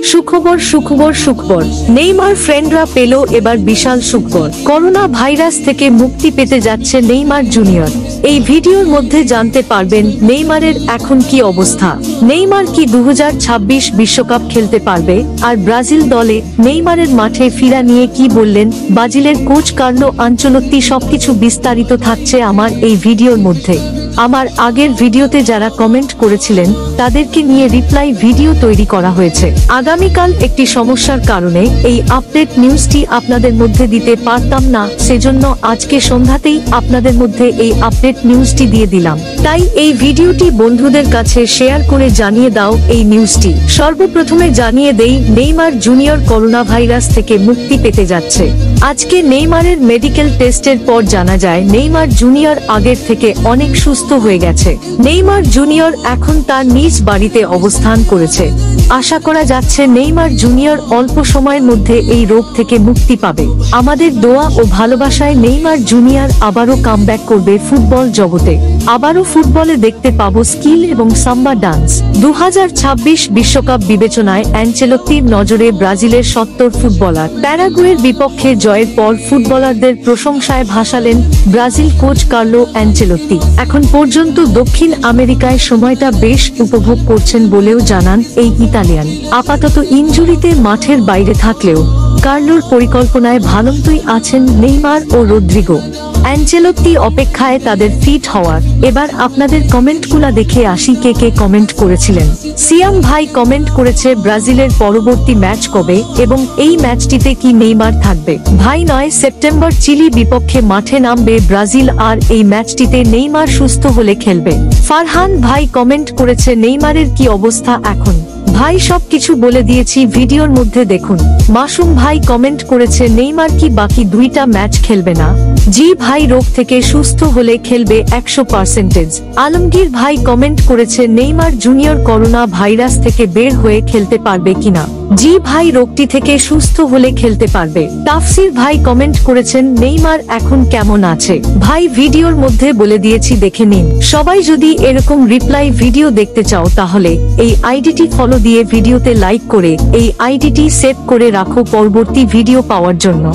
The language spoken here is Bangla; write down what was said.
সুখবর সুখবর সুখবর, নেইমার ফ্রেন্ডরা পেল এবার বিশাল সুখবর। করোনা ভাইরাস থেকে মুক্তি পেতে যাচ্ছে নেইমার জুনিয়র। এই ভিডিওর মধ্যে জানতে পারবেন নেইমারের এখন কি অবস্থা, নেইমার কি 2026 বিশ্বকাপ খেলতে পারবে, আর ব্রাজিল দলে নেইমারের মাঠে ফিরা নিয়ে কি বললেন ব্রাজিলের কোচ কার্লো আনচেলত্তি। সবকিছু বিস্তারিত থাকছে আমার এই ভিডিওর মধ্যে। আমার আগের ভিডিওতে যারা কমেন্ট করেছিলেন তাদেরকে নিয়ে রিপ্লাই ভিডিও তৈরি করা হয়েছে। আগামীকাল একটি সমস্যার কারণে এই আপডেট নিউজটি আপনাদের মধ্যে দিতে পারতাম না, সেজন্য আজকে সন্ধ্যাতেই আপনাদের মধ্যে এই আপডেট নিউজটি দিয়ে দিলাম। তাই এই ভিডিওটি বন্ধুদের কাছে শেয়ার করে জানিয়ে দাও এই নিউজটি। সর্বপ্রথমে জানিয়ে দেই, নেইমার জুনিয়র করোনা ভাইরাস থেকে মুক্তি পেতে যাচ্ছে। আজকে নেইমারের মেডিকেল টেস্টের পর জানা যায় নেইমার জুনিয়র আগের থেকে অনেক সুস্থ হয়ে গেছে। নেইমার জুনিয়র এখন তার নিজ বাড়িতে অবস্থান করেছে। আশা করা যাচ্ছে নেইমার জুনিয়র অল্প সময়ের মধ্যে এই রোগ থেকে মুক্তি পাবে। আমাদের দোয়া ও ভালোবাসায় নেইমার জুনিয়র আবারও কামব্যাক করবে ফুটবল জগতে। আবারও ফুটবলে দেখতে পাবো স্কিল এবং সাম্বা ডান্স। 2026 বিশ্বকাপ বিবেচনায় আনচেলত্তির নজরে ব্রাজিলের 70 ফুটবলার। প্যারাগুয়ের বিপক্ষে জয়ের পর ফুটবলারদের প্রশংসায় ভাসালেন ব্রাজিল কোচ কার্লো আনচেলত্তি। এখন পর্যন্ত দক্ষিণ আমেরিকায় সময়টা বেশ উপভোগ করছেন বলেও জানান এই ইতালিয়ান। আপাতত ইনজুরিতে মাঠের বাইরে থাকলেও কার্লোর পরিকল্পনায় ভালোমতোই আছেন নেইমার ও রদ্রিগো। আনচেলত্তি অপেক্ষায় তাদের ফিট হওয়ার। এবার আপনাদের কমেন্টগুলা দেখে আসি কে কে কমেন্ট করেছিলেন। সিয়াম ভাই কমেন্ট করেছে ব্রাজিলের পরবর্তী ম্যাচ কবে এবং এই ম্যাচটিতে কি নেইমার থাকবে। ভাই 9 সেপ্টেম্বর চিলি বিপক্ষে মাঠে নামবে ব্রাজিল, আর এই ম্যাচটিতে নেইমার সুস্থ হলে খেলবে। ফারহান ভাই কমেন্ট করেছে নেইমারের কি অবস্থা এখন। ভাই সবকিছু বলে দিয়েছি ভিডিওর মধ্যে দেখুন। মাসুম ভাই কমেন্ট করেছে নেইমার কি বাকি 2টা ম্যাচ খেলবে না। জি ভাই, রোগ থেকে সুস্থ হলে খেলবে 100%। আলমগীর ভাই কমেন্ট করেছে নেইমার জুনিয়র করোনা ভাইরাস থেকে বের হয়ে খেলতে পারবে কিনা। জি ভাই, রোগটি থেকে সুস্থ হলে খেলতে পারবে। তাফসির ভাই কমেন্ট করেছেন নেইমার এখন কেমন আছে। ভাই ভিডিওর মধ্যে বলে দিয়েছি, দেখে নিন। সবাই যদি এরকম রিপ্লাই ভিডিও দেখতে চাও তাহলে এই আইডিটি ফলো দিয়ে ভিডিওতে লাইক করে এই আইডিটি সেভ করে রাখো পরবর্তী ভিডিও পাওয়ার জন্য।